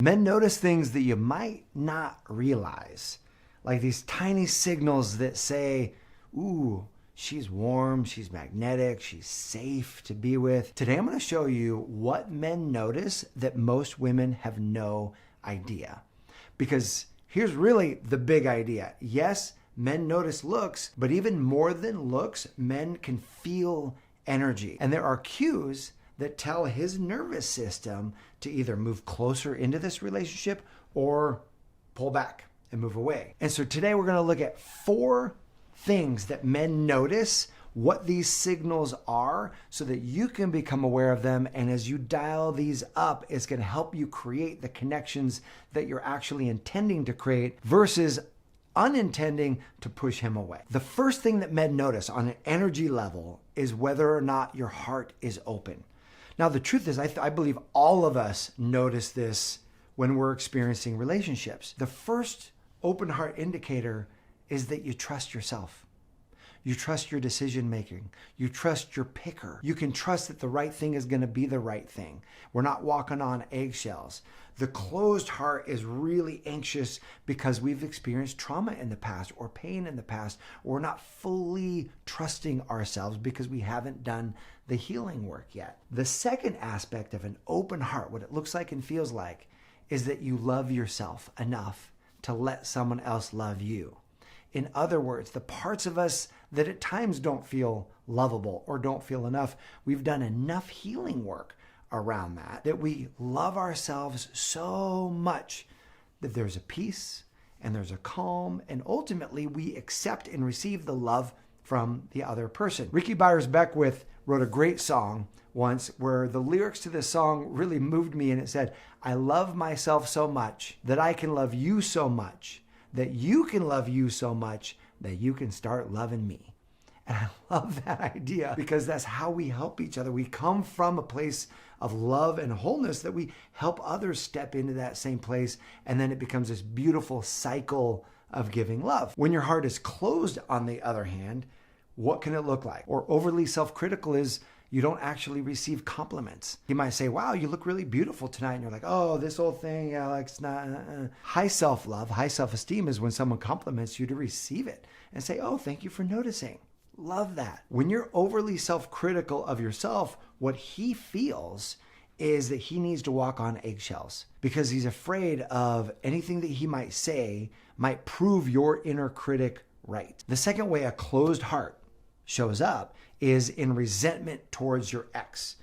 Men notice things that you might not realize, like these tiny signals that say, ooh, she's warm, she's magnetic, she's safe to be with. Today I'm going to show you what men notice that most women have no idea. Because here's really the big idea. Yes, men notice looks, but even more than looks, men can feel energy. And there are cues that tell his nervous system to either move closer into this relationship or pull back and move away. And so today we're going to look at 4 things that men notice, what these signals are, so that you can become aware of them. And as you dial these up, it's going to help you create the connections that you're actually intending to create versus unintending to push him away. The first thing that men notice on an energy level is whether or not your heart is open. Now, the truth is, I believe all of us notice this when we're experiencing relationships. The first open heart indicator is that you trust yourself. You trust your decision making. You trust your picker. You can trust that the right thing is going to be the right thing. We're not walking on eggshells. The closed heart is really anxious because we've experienced trauma in the past or pain in the past. Or we're not fully trusting ourselves because we haven't done the healing work yet. The second aspect of an open heart, what it looks like and feels like, is that you love yourself enough to let someone else love you. In other words, the parts of us that at times don't feel lovable or don't feel enough, we've done enough healing work around that we love ourselves so much that there's a peace and there's a calm, and ultimately we accept and receive the love from the other person. Ricky Byers-Beckwith wrote a great song once where the lyrics to this song really moved me, and it said, "I love myself so much that I can love you so much, that you can love you so much that you can start loving me." And I love that idea because that's how we help each other. We come from a place of love and wholeness that we help others step into that same place, and then it becomes this beautiful cycle of giving love. When your heart is closed, on the other hand, what can it look like? Or overly self-critical is you don't actually receive compliments. You might say, wow, you look really beautiful tonight. And you're like, oh, this whole thing, yeah, like it's not. High self-love, high self-esteem is when someone compliments you to receive it and say, oh, thank you for noticing. Love that. When you're overly self-critical of yourself, what he feels is that he needs to walk on eggshells because he's afraid of anything that he might say might prove your inner critic right. The second way a closed heart shows up is in resentment towards your ex,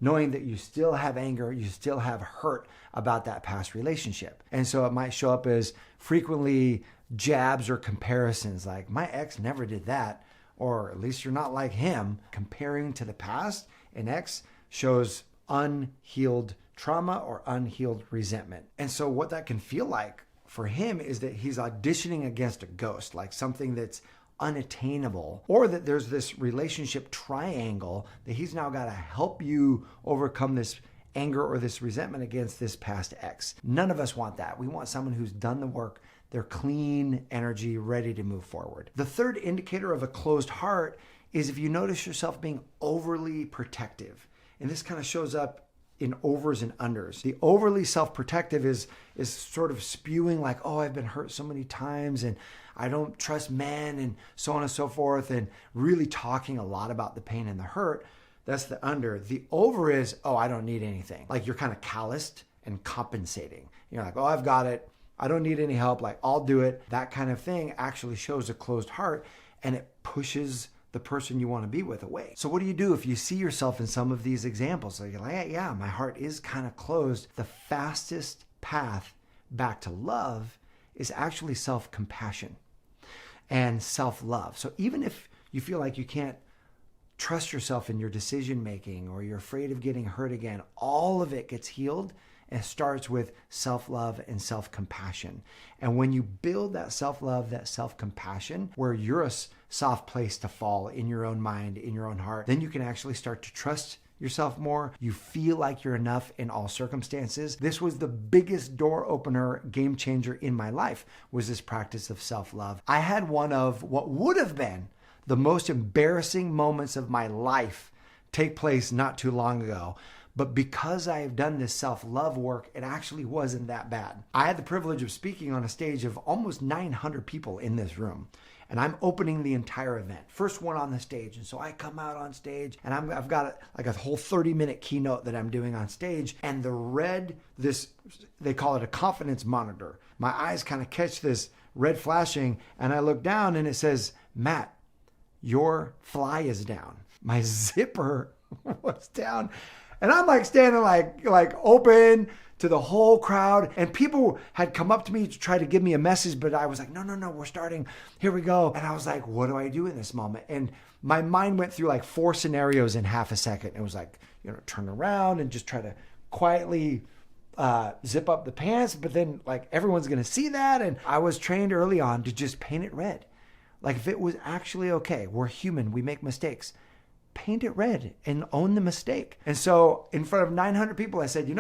knowing that you still have anger, you still have hurt about that past relationship. And so it might show up as frequently jabs or comparisons like, my ex never did that, or at least you're not like him. Comparing to the past, an ex shows unhealed trauma or unhealed resentment. And so what that can feel like for him is that he's auditioning against a ghost, like something that's unattainable, or that there's this relationship triangle that he's now got to help you overcome this anger or this resentment against this past ex. None of us want that. We want someone who's done the work, they're clean energy, ready to move forward. The third indicator of a closed heart is if you notice yourself being overly protective. And this kind of shows up in overs and unders. The overly self-protective is sort of spewing like, oh, I've been hurt so many times and I don't trust men and so on and so forth, and really talking a lot about the pain and the hurt. That's the under. The over is, oh, I don't need anything. Like you're kind of calloused and compensating. You're like, oh, I've got it. I don't need any help. Like I'll do it. That kind of thing actually shows a closed heart, and it pushes the person you want to be with away. So what do you do if you see yourself in some of these examples? So you're like, yeah, my heart is kind of closed. The fastest path back to love is actually self-compassion and self-love. So even if you feel like you can't trust yourself in your decision making or you're afraid of getting hurt again, all of it gets healed and starts with self-love and self-compassion. And when you build that self-love, that self-compassion, where you're a soft place to fall in your own mind, in your own heart, then you can actually start to trust yourself more. You feel like you're enough in all circumstances. This was the biggest door opener, game changer in my life, was this practice of self-love. I had one of what would have been the most embarrassing moments of my life take place not too long ago. But because I have done this self-love work, it actually wasn't that bad. I had the privilege of speaking on a stage of almost 900 people in this room. And I'm opening the entire event. First one on the stage. And so I come out on stage and I've got like a whole 30-minute keynote that I'm doing on stage. And they call it a confidence monitor. My eyes kind of catch this red flashing and I look down and it says, Matt, your fly is down. My zipper was down. And I'm like standing like open to the whole crowd. And people had come up to me to try to give me a message, but I was like, no, we're starting. Here we go. And I was like, what do I do in this moment? And my mind went through like 4 scenarios in half a second. It was like, turn around and just try to quietly zip up the pants. But then like everyone's going to see that. And I was trained early on to just paint it red. Like if it was actually okay, we're human, we make mistakes. Paint it red and own the mistake. And so in front of 900 people, I said,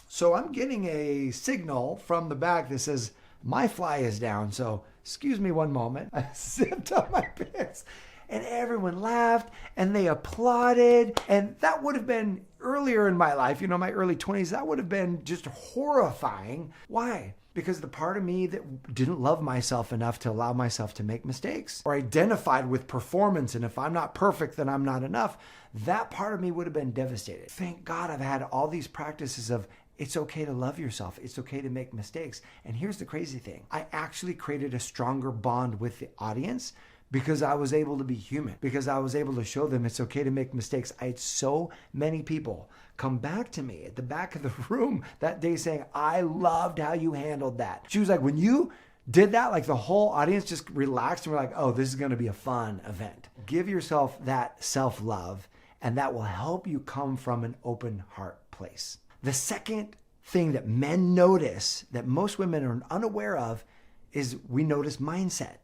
so I'm getting a signal from the back that says, my fly is down. So excuse me one moment. I zipped up my pants and everyone laughed and they applauded. And that would have been earlier in my life, my early 20s, that would have been just horrifying. Why? Because the part of me that didn't love myself enough to allow myself to make mistakes or identified with performance. And if I'm not perfect, then I'm not enough. That part of me would have been devastated. Thank God I've had all these practices of it's okay to love yourself. It's okay to make mistakes. And here's the crazy thing. I actually created a stronger bond with the audience because I was able to be human, because I was able to show them it's okay to make mistakes. I had so many people come back to me at the back of the room that day saying, I loved how you handled that. She was like, when you did that, like the whole audience just relaxed and we're like, oh, this is going to be a fun event. Give yourself that self-love and that will help you come from an open heart place. The second thing that men notice that most women are unaware of is we notice mindset.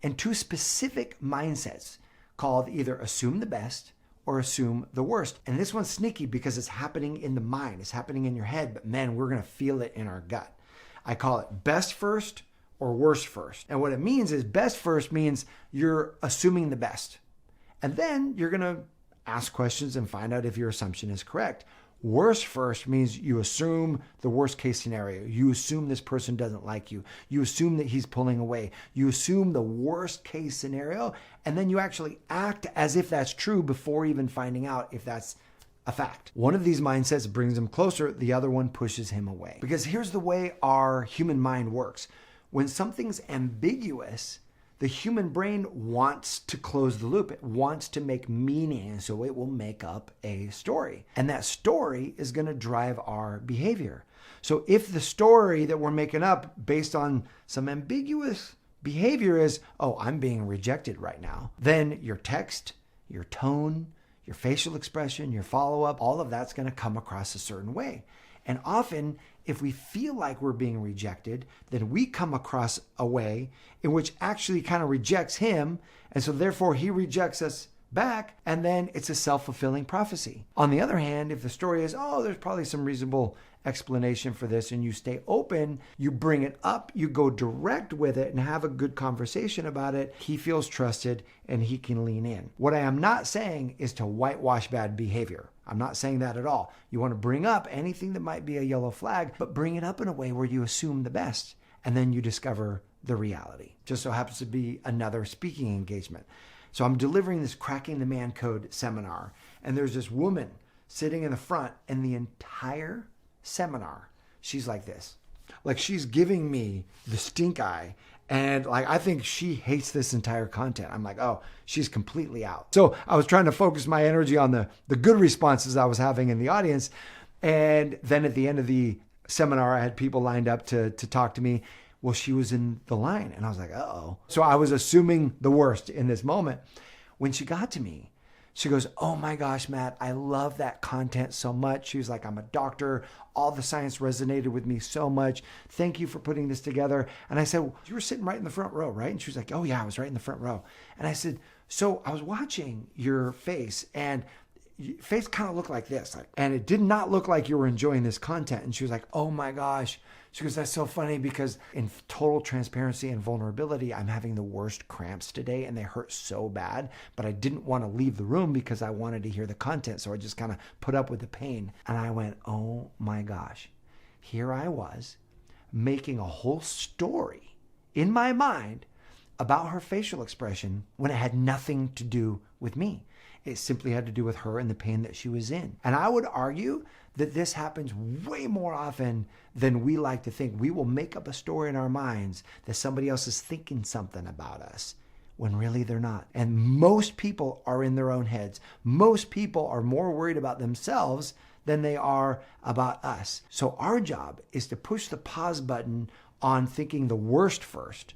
And 2 specific mindsets called either assume the best or assume the worst. And this one's sneaky because it's happening in the mind. It's happening in your head, but men, we're going to feel it in our gut. I call it best first or worst first. And what it means is best first means you're assuming the best. And then you're going to ask questions and find out if your assumption is correct. Worst first means you assume the worst case scenario. You assume this person doesn't like you. You assume that he's pulling away. You assume the worst case scenario, and then you actually act as if that's true before even finding out if that's a fact. One of these mindsets brings him closer. The other one pushes him away. Because here's the way our human mind works. When something's ambiguous, the human brain wants to close the loop. It wants to make meaning, so it will make up a story. And that story is going to drive our behavior. So if the story that we're making up based on some ambiguous behavior is, oh, I'm being rejected right now, then your text, your tone, your facial expression, your follow-up, all of that's going to come across a certain way. And often, if we feel like we're being rejected, then we come across a way in which actually kind of rejects him. And so therefore he rejects us back. And then it's a self-fulfilling prophecy. On the other hand, if the story is, oh, there's probably some reasonable explanation for this, and you stay open, you bring it up, you go direct with it and have a good conversation about it, he feels trusted and he can lean in. What I am not saying is to whitewash bad behavior. I'm not saying that at all. You want to bring up anything that might be a yellow flag, but bring it up in a way where you assume the best, and then you discover the reality. Just so happens to be another speaking engagement. So I'm delivering this Cracking the Man Code seminar, and there's this woman sitting in the front, and the entire seminar, she's like this. Like she's giving me the stink eye. And like, I think she hates this entire content. I'm like, oh, she's completely out. So I was trying to focus my energy on the good responses I was having in the audience. And then at the end of the seminar, I had people lined up to talk to me. Well, she was in the line and I was like, uh-oh. So I was assuming the worst in this moment. When she got to me, she goes, oh my gosh, Matt, I love that content so much. She was like, I'm a doctor. All the science resonated with me so much. Thank you for putting this together. And I said, well, you were sitting right in the front row, right? And she was like, oh yeah, I was right in the front row. And I said, so I was watching your face and face kind of looked like this. And it did not look like you were enjoying this content. And she was like, oh my gosh. She goes, that's so funny because in total transparency and vulnerability, I'm having the worst cramps today and they hurt so bad, but I didn't want to leave the room because I wanted to hear the content. So I just kind of put up with the pain. And I went, oh my gosh, here I was making a whole story in my mind about her facial expression when it had nothing to do with me. It simply had to do with her and the pain that she was in. And I would argue that this happens way more often than we like to think. We will make up a story in our minds that somebody else is thinking something about us when really they're not. And most people are in their own heads. Most people are more worried about themselves than they are about us. So our job is to push the pause button on thinking the worst first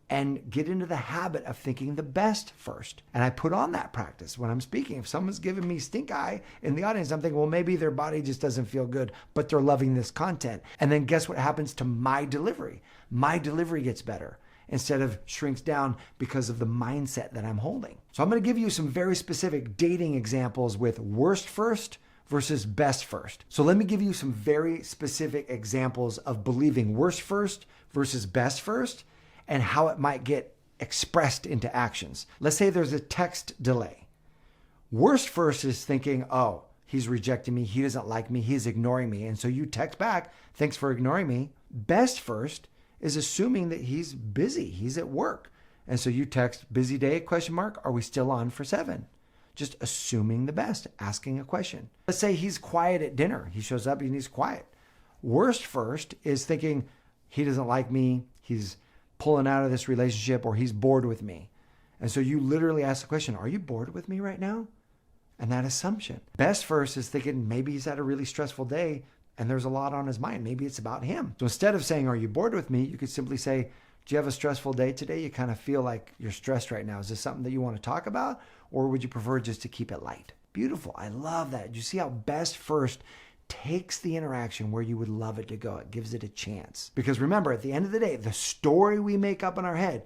and get into the habit of thinking the best first. And I put on that practice when I'm speaking. If someone's giving me stink eye in the audience, I'm thinking, well, maybe their body just doesn't feel good, but they're loving this content. And then guess what happens to my delivery? My delivery gets better instead of shrinks down because of the mindset that I'm holding. So I'm going to give you some very specific dating examples with worst first versus best first. So let me give you some very specific examples of believing worst first versus best first, and how it might get expressed into actions. Let's say there's a text delay. Worst first is thinking, oh, he's rejecting me, he doesn't like me, he's ignoring me. And so you text back, thanks for ignoring me. Best first is assuming that he's busy, he's at work. And so you text, busy day, ? Are we still on for 7? Just assuming the best, asking a question. Let's say he's quiet at dinner. He shows up and he's quiet. Worst first is thinking, he doesn't like me, he's pulling out of this relationship, or he's bored with me. And so you literally ask the question, are you bored with me right now? And that assumption. Best first is thinking maybe he's had a really stressful day and there's a lot on his mind. Maybe it's about him. So instead of saying, are you bored with me? You could simply say, do you have a stressful day today? You kind of feel like you're stressed right now. Is this something that you want to talk about? Or would you prefer just to keep it light? Beautiful. I love that. Do you see how best first takes the interaction where you would love it to go? It gives it a chance. Because remember, at the end of the day, the story we make up in our head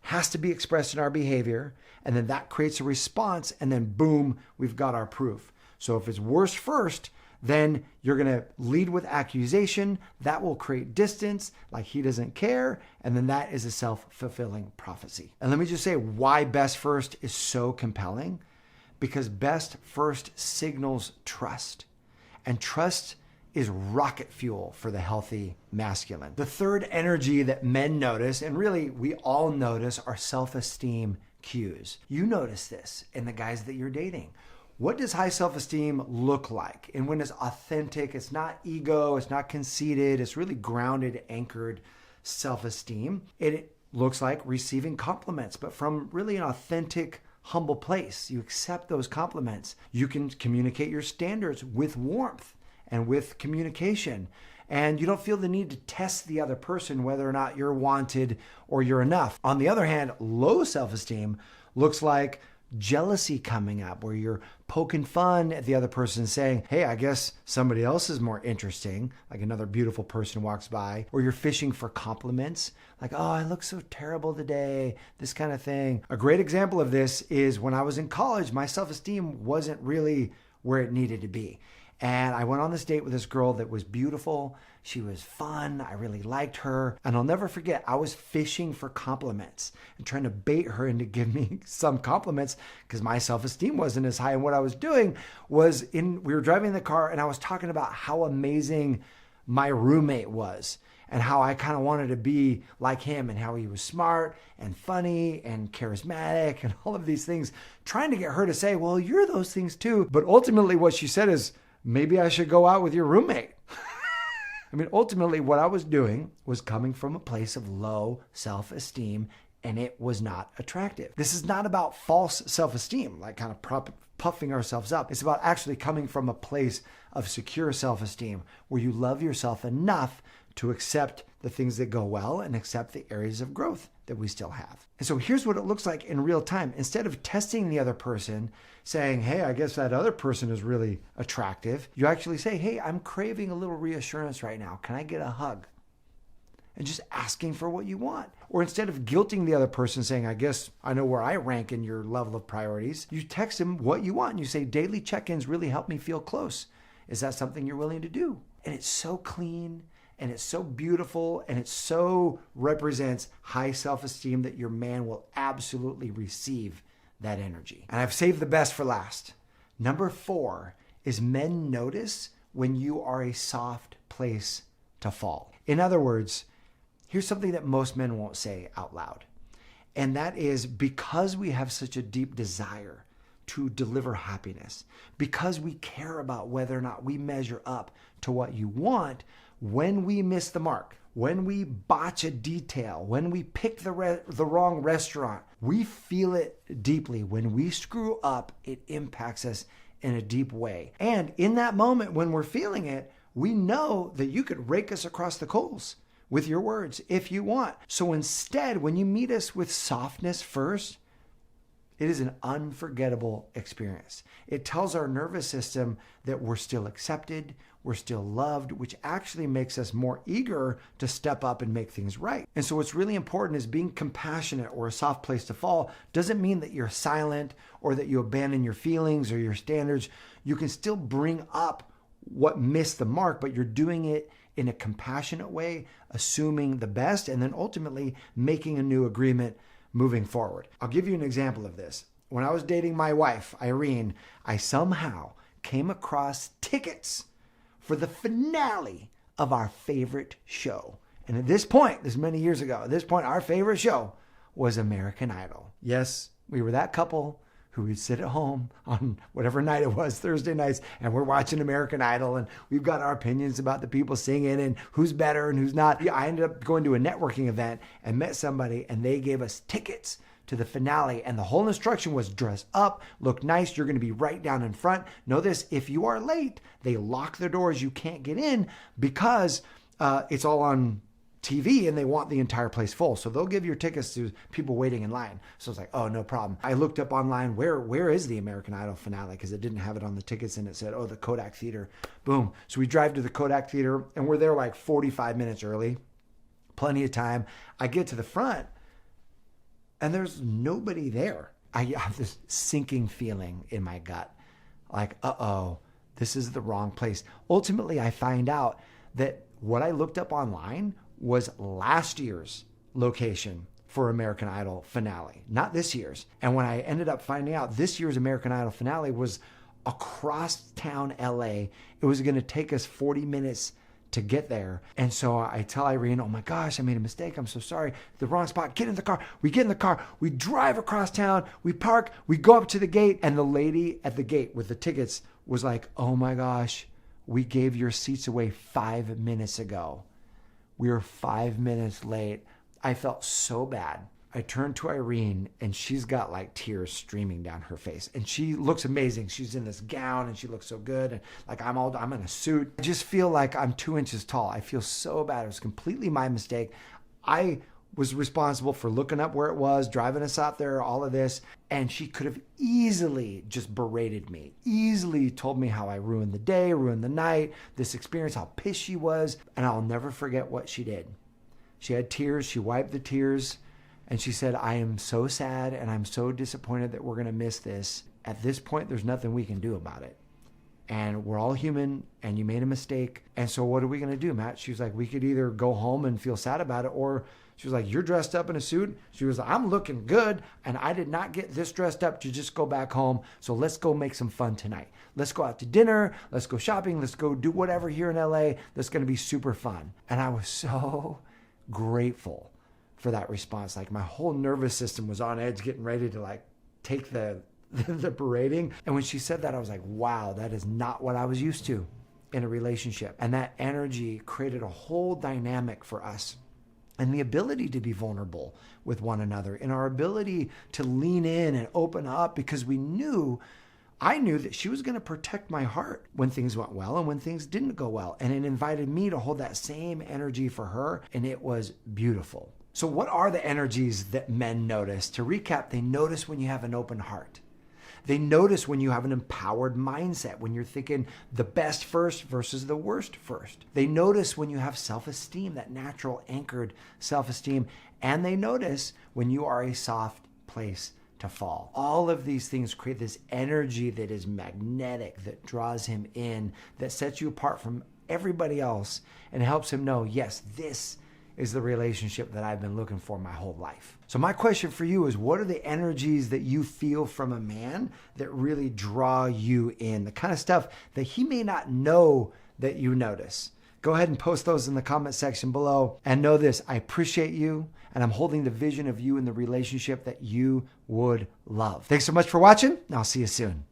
has to be expressed in our behavior, and then that creates a response, and then boom, we've got our proof. So if it's worst first, then you're going to lead with accusation. That will create distance, like he doesn't care, and then that is a self-fulfilling prophecy. And let me just say why best first is so compelling. Because best first signals trust. And trust is rocket fuel for the healthy masculine. The third energy that men notice, and really we all notice, are self-esteem cues. You notice this in the guys that you're dating. What does high self-esteem look like? And when it's authentic, it's not ego, it's not conceited, it's really grounded, anchored self-esteem. It looks like receiving compliments, but from really an authentic, humble place. You accept those compliments. You can communicate your standards with warmth and with communication. And you don't feel the need to test the other person whether or not you're wanted or you're enough. On the other hand, low self-esteem looks like jealousy coming up, where you're poking fun at the other person saying, hey, I guess somebody else is more interesting, like another beautiful person walks by, or you're fishing for compliments, like, oh, I look so terrible today, this kind of thing. A great example of this is when I was in college, my self-esteem wasn't really where it needed to be. And I went on this date with this girl that was beautiful. She was fun. I really liked her. And I'll never forget, I was fishing for compliments and trying to bait her into give me some compliments because my self-esteem wasn't as high. And what I was doing was we were driving in the car and I was talking about how amazing my roommate was and how I kind of wanted to be like him and how he was smart and funny and charismatic and all of these things, trying to get her to say, well, you're those things too. But ultimately what she said is, maybe I should go out with your roommate. I mean, ultimately what I was doing was coming from a place of low self-esteem, and it was not attractive. This is not about false self-esteem, like kind of puffing ourselves up. It's about actually coming from a place of secure self-esteem where you love yourself enough to accept the things that go well and accept the areas of growth that we still have. And so here's what it looks like in real time. Instead of testing the other person, saying, hey, I guess that other person is really attractive, you actually say, hey, I'm craving a little reassurance right now. Can I get a hug? and just asking for what you want. Or instead of guilting the other person saying, I guess I know where I rank in your level of priorities, you text them what you want and you say, daily check-ins really help me feel close. Is that something you're willing to do? And it's so clean and it's so beautiful and it so represents high self-esteem that your man will absolutely receive that energy. And I've saved the best for last. Number 4 is men notice when you are a soft place to fall. In other words, here's something that most men won't say out loud. And that is, because we have such a deep desire to deliver happiness, because we care about whether or not we measure up to what you want, when we miss the mark, when we botch a detail, when we pick the wrong restaurant, we feel it deeply. When we screw up, it impacts us in a deep way. And in that moment when we're feeling it, we know that you could rake us across the coals with your words if you want. So instead, when you meet us with softness first, it is an unforgettable experience. It tells our nervous system that we're still accepted, we're still loved, which actually makes us more eager to step up and make things right. And so what's really important is being compassionate or a soft place to fall doesn't mean that you're silent or that you abandon your feelings or your standards. You can still bring up what missed the mark, but you're doing it in a compassionate way, assuming the best, and then ultimately making a new agreement moving forward. I'll give you an example of this. When I was dating my wife, Irene, I somehow came across tickets for the finale of our favorite show. And at this point, this is many years ago, at this point, our favorite show was American Idol. Yes, we were that couple who would sit at home on whatever night it was, Thursday nights, and we're watching American Idol, and we've got our opinions about the people singing and who's better and who's not. I ended up going to a networking event and met somebody, and they gave us tickets to the finale, and the whole instruction was dress up, look nice, you're going to be right down in front. Know this, if you are late, they lock the doors, you can't get in because it's all on TV and they want the entire place full. So they'll give your tickets to people waiting in line. So it's like, oh, no problem. I looked up online, where is the American Idol finale? Because it didn't have it on the tickets and it said, oh, the Kodak Theater. Boom. So we drive to the Kodak Theater and we're there like 45 minutes early. Plenty of time. I get to the front and there's nobody there. I have this sinking feeling in my gut. Like, uh-oh, this is the wrong place. Ultimately, I find out that what I looked up online was last year's location for American Idol finale, not this year's. And when I ended up finding out this year's American Idol finale was across town LA, it was going to take us 40 minutes to get there. And so I tell Irene, oh my gosh, I made a mistake. I'm so sorry. The wrong spot. Get in the car. We get in the car. We drive across town. We park. We go up to the gate. And the lady at the gate with the tickets was like, oh my gosh, we gave your seats away 5 minutes ago. We were 5 minutes late. I felt so bad. I turned to Irene and she's got like tears streaming down her face. And she looks amazing. She's in this gown and she looks so good. And like I'm in a suit. I just feel like I'm 2 inches tall. I feel so bad. It was completely my mistake. I was responsible for looking up where it was, driving us out there, all of this. And she could have easily just berated me, easily told me how I ruined the day, ruined the night, this experience, how pissed she was. And I'll never forget what she did. She had tears. She wiped the tears. And she said, I am so sad and I'm so disappointed that we're going to miss this. At this point, there's nothing we can do about it. And we're all human and you made a mistake. And so what are we going to do, Matt? She was like, we could either go home and feel sad about it, or she was like, you're dressed up in a suit. She was like, I'm looking good and I did not get this dressed up to just go back home. So let's go make some fun tonight. Let's go out to dinner. Let's go shopping. Let's go do whatever here in LA. That's going to be super fun. And I was so grateful for that response. Like my whole nervous system was on edge, getting ready to like take the berating. And when she said that, I was like, wow, that is not what I was used to in a relationship. And that energy created a whole dynamic for us. And the ability to be vulnerable with one another, and our ability to lean in and open up, because I knew that she was going to protect my heart when things went well and when things didn't go well. And it invited me to hold that same energy for her. And it was beautiful. So what are the energies that men notice? To recap, they notice when you have an open heart. They notice when you have an empowered mindset, when you're thinking the best first versus the worst first. They notice when you have self-esteem, that natural anchored self-esteem. And they notice when you are a soft place to fall. All of these things create this energy that is magnetic, that draws him in, that sets you apart from everybody else and helps him know, yes, this is the relationship that I've been looking for my whole life. So my question for you is, what are the energies that you feel from a man that really draw you in? The kind of stuff that he may not know that you notice. Go ahead and post those in the comment section below. And know this, I appreciate you, and I'm holding the vision of you in the relationship that you would love. Thanks so much for watching, and I'll see you soon.